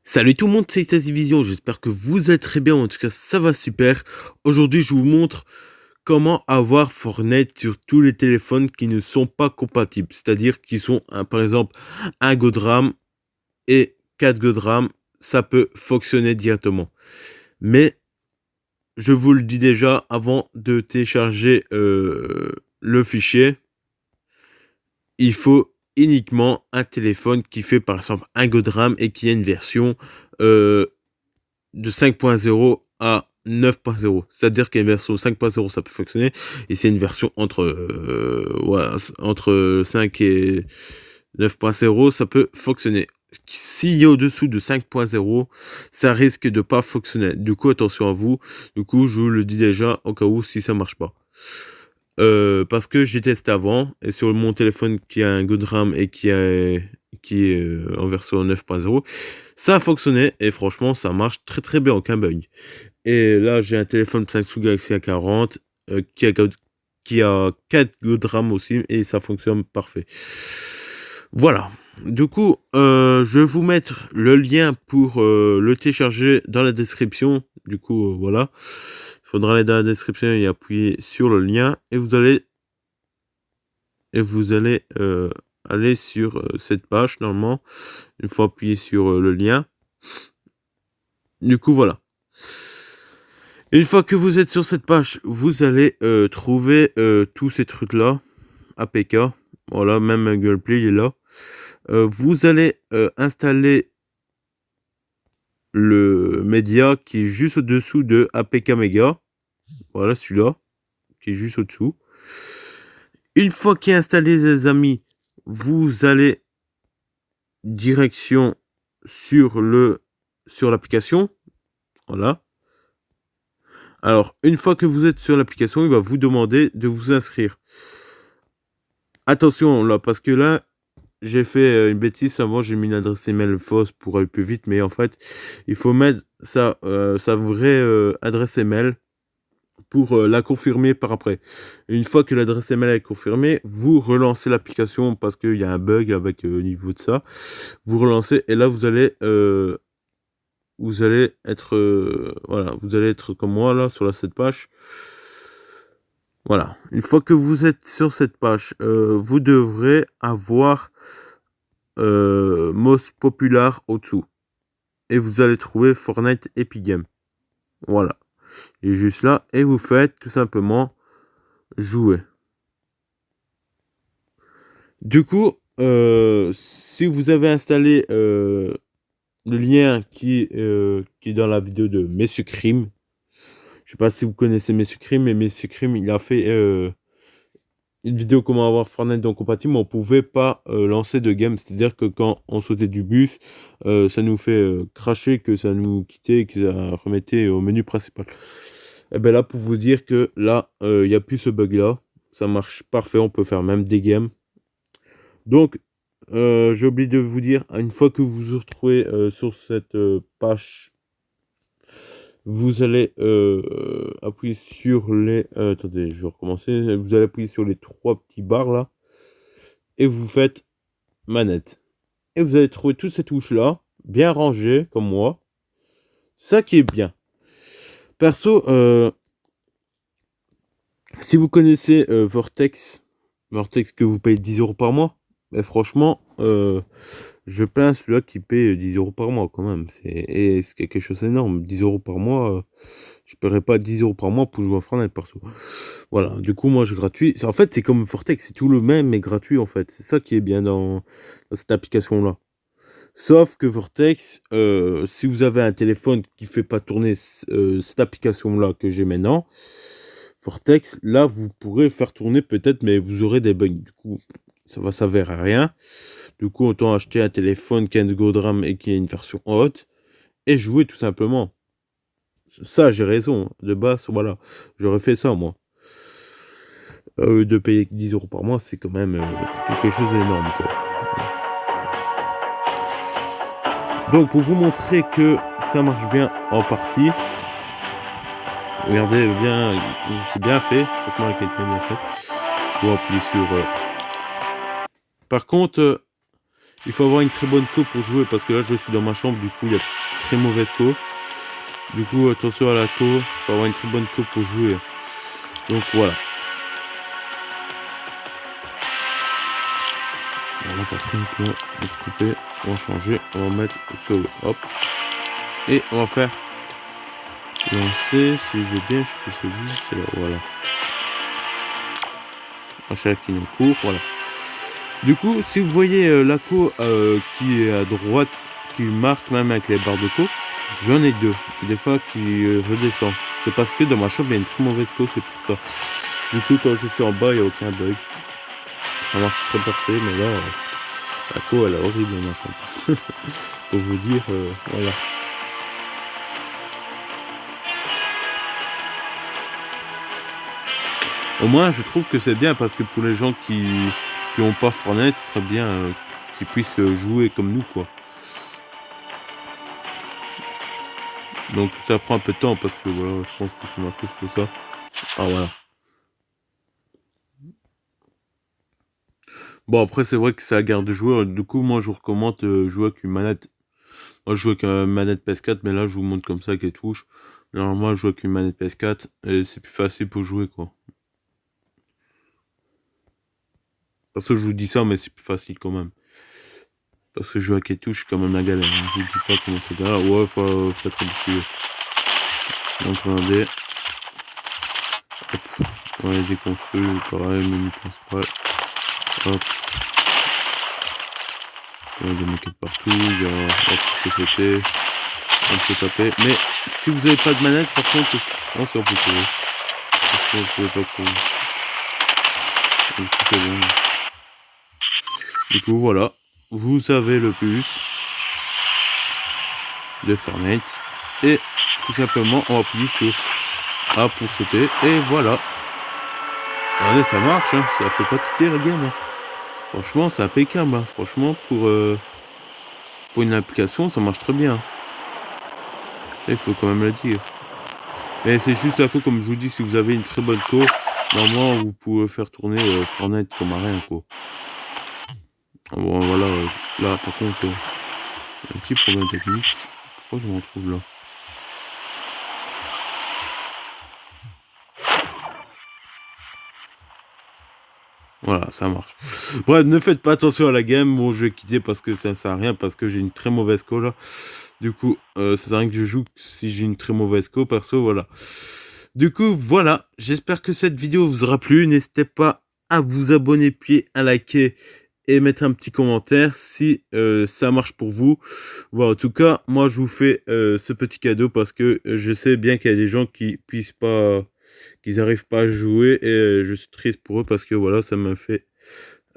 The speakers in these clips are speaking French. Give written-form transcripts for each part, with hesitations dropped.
Salut tout le monde, c'est Vision, j'espère que vous êtes très bien, en tout cas ça va super. Aujourd'hui je vous montre comment avoir Fortnite sur tous les téléphones qui ne sont pas compatibles, c'est-à-dire qui sont par exemple 1 Go de RAM et 4 Go de RAM, ça peut fonctionner directement. Mais je vous le dis déjà, avant de télécharger le fichier, il faut uniquement un téléphone qui fait par exemple 1 Go de RAM et qui a une version de 5.0 à 9.0. C'est-à-dire qu'il y a une version 5.0, ça peut fonctionner. Et c'est une version entre 5 et 9.0, ça peut fonctionner. S'il y a au-dessous de 5.0, ça risque de pas fonctionner. Du coup, attention à vous. Du coup, je vous le dis déjà au cas où si ça marche pas. Parce que j'ai testé avant et sur mon téléphone qui a un good RAM et qui est en version 9.0, ça a fonctionné et franchement ça marche très très bien, aucun bug. Et là j'ai un téléphone Samsung Galaxy A40 qui a 4 good RAM aussi et ça fonctionne parfait. Voilà. Du coup, je vais vous mettre le lien pour le télécharger dans la description. Du coup, voilà. Il faudra aller dans la description et appuyer sur le lien et vous allez aller sur cette page normalement. Une fois appuyé sur le lien. Du coup, voilà. Une fois que vous êtes sur cette page, vous allez trouver tous ces trucs-là. APK. Voilà, même Google Play il est là. Vous allez installer le média qui est juste au-dessous de APK Mega. Voilà, celui-là, qui est juste au-dessous. Une fois qu'il est installé, les amis, vous allez direction sur l'application. Voilà. Alors, une fois que vous êtes sur l'application, il va vous demander de vous inscrire. Attention là, parce que là, j'ai fait une bêtise. Avant, j'ai mis une adresse email fausse pour aller plus vite, mais en fait, il faut mettre sa vraie adresse email pour la confirmer par après. Une fois que l'adresse email est confirmée, vous relancez l'application parce qu'il y a un bug avec au niveau de ça. Vous relancez et là, vous allez être voilà, vous allez être comme moi là sur cette page. Voilà. Une fois que vous êtes sur cette page, vous devrez avoir Most Popular au-dessous. Et vous allez trouver Fortnite Epic Game. Voilà. Et juste là, et vous faites tout simplement jouer. Du coup, si vous avez installé le lien qui est dans la vidéo de Monsieur Crime, je sais pas si vous connaissez Monsieur Crime, mais Monsieur Crime, il a fait une vidéo comment avoir Fortnite non compatible, mais on pouvait pas lancer de game. C'est-à-dire que quand on sautait du bus, ça nous fait cracher, que ça nous quittait, que ça remettait au menu principal. Et bien là, pour vous dire que là, il n'y a plus ce bug-là. Ça marche parfait, on peut faire même des games. Donc, j'ai oublié de vous dire, une fois que vous vous retrouvez sur cette page, vous allez appuyer sur les... attendez, je vais recommencer. Vous allez appuyer sur les 3 petits barres là. Et vous faites manette. Et vous allez trouver toutes ces touches-là, bien rangées, comme moi. Ça qui est bien. Perso, si vous connaissez Vortex que vous payez 10 € par mois, mais franchement, je plains celui-là qui paye 10 € par mois quand même. C'est quelque chose d'énorme. 10 € par mois, je ne paierai pas 10 € par mois pour jouer à Fortnite perso. Voilà, du coup, moi, je gratuit. En fait, c'est comme Vortex, c'est tout le même, mais gratuit en fait. C'est ça qui est bien dans cette application-là. Sauf que Vortex, si vous avez un téléphone qui ne fait pas tourner cette application-là que j'ai maintenant, Vortex, là, vous pourrez faire tourner peut-être, mais vous aurez des bugs. Du coup, ça va s'avérer à rien. Du coup, autant acheter un téléphone qui a une Go de RAM et qui a une version haute et jouer tout simplement. Ça, j'ai raison. De base, voilà. J'aurais fait ça, moi. De payer 10 € par mois, c'est quand même quelque chose d'énorme, quoi. Donc, pour vous montrer que ça marche bien en partie, regardez bien, c'est bien fait. Franchement, la qualité est bien faite. Pour appuyer sur. Par contre, Il faut avoir une très bonne co pour jouer parce que là je suis dans ma chambre, du coup il y a très mauvaise co. Du coup attention à la co, il faut avoir une très bonne co pour jouer. Donc voilà. Voilà, parce que on va se tromper, on va changer, on va mettre solo, hop. Et on va faire lancer, si je veux bien, je sais plus c'est où, c'est là, voilà. Achat qui est en cours, voilà. Du coup, si vous voyez la co qui est à droite, qui marque même avec les barres de co, j'en ai deux, des fois qui redescend. C'est parce que dans ma chambre, il y a une très mauvaise co, c'est pour ça. Du coup, quand je suis en bas, il n'y a aucun bug. Ça marche très parfait, mais là, la co, elle est horrible dans ma chambre. Pour vous dire, voilà. Au moins, je trouve que c'est bien parce que pour les gens qui ont pas Fortnite, ce serait bien qu'ils puissent jouer comme nous, quoi. Donc ça prend un peu de temps parce que voilà, je pense que c'est marqué c'est ça. Ah voilà. Bon après c'est vrai que c'est la guerre de joueurs. Du coup moi je vous recommande jouer avec une manette. Moi je joue avec une manette PS4 mais là je vous montre comme ça avec les touches. Normalement je joue avec une manette PS4 et c'est plus facile pour jouer quoi. Parce que je vous dis ça mais c'est plus facile quand même. Parce que jouer avec les touches c'est quand même la galère. Hein. Je vous dis pas comment c'est galère. Ouais faut être habitué. Donc regardez. Hop. On va les déconstruire, pareil, menu principal. Hop. Il y a des moquettes partout, il y a hop, côté, on peut taper. Mais si vous n'avez pas de manette, par contre, non, c'est un peu couru. Parce que vous pouvez pas courir. Donc tout est bon. Du coup, voilà. Vous avez le plus de Fortnite. Et tout simplement, on appuie sur A pour sauter. Et voilà. Regardez, ça marche, hein. Ça fait pas quitter la game. Hein. Franchement, c'est impeccable. Hein. Franchement, pour une application, ça marche très bien. Il faut quand même le dire. Mais c'est juste la co, comme je vous dis, si vous avez une très bonne co, normalement vous pouvez faire tourner Fortnite comme à rien quoi. Bon voilà, là par contre, un petit problème technique. Pourquoi je me retrouve là? Voilà, ça marche. Bref, ne faites pas attention à la game. Bon, je vais quitter parce que ça sert à rien, parce que j'ai une très mauvaise co là. Du coup, ça sert à rien que je joue si j'ai une très mauvaise co, perso, voilà. Du coup, voilà. J'espère que cette vidéo vous aura plu. N'hésitez pas à vous abonner, puis à liker et mettre un petit commentaire si ça marche pour vous. Voilà, en tout cas, moi je vous fais ce petit cadeau parce que je sais bien qu'il y a des gens qui puissent pas, qu'ils n'arrivent pas à jouer et je suis triste pour eux parce que voilà, ça m'a fait.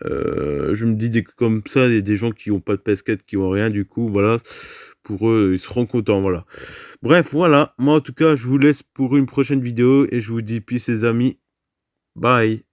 Je me dis comme ça, il y a des gens qui n'ont pas de PS4, qui ont rien, du coup, voilà, pour eux, ils seront contents, voilà. Bref, voilà, moi en tout cas, je vous laisse pour une prochaine vidéo et je vous dis peace les amis, bye.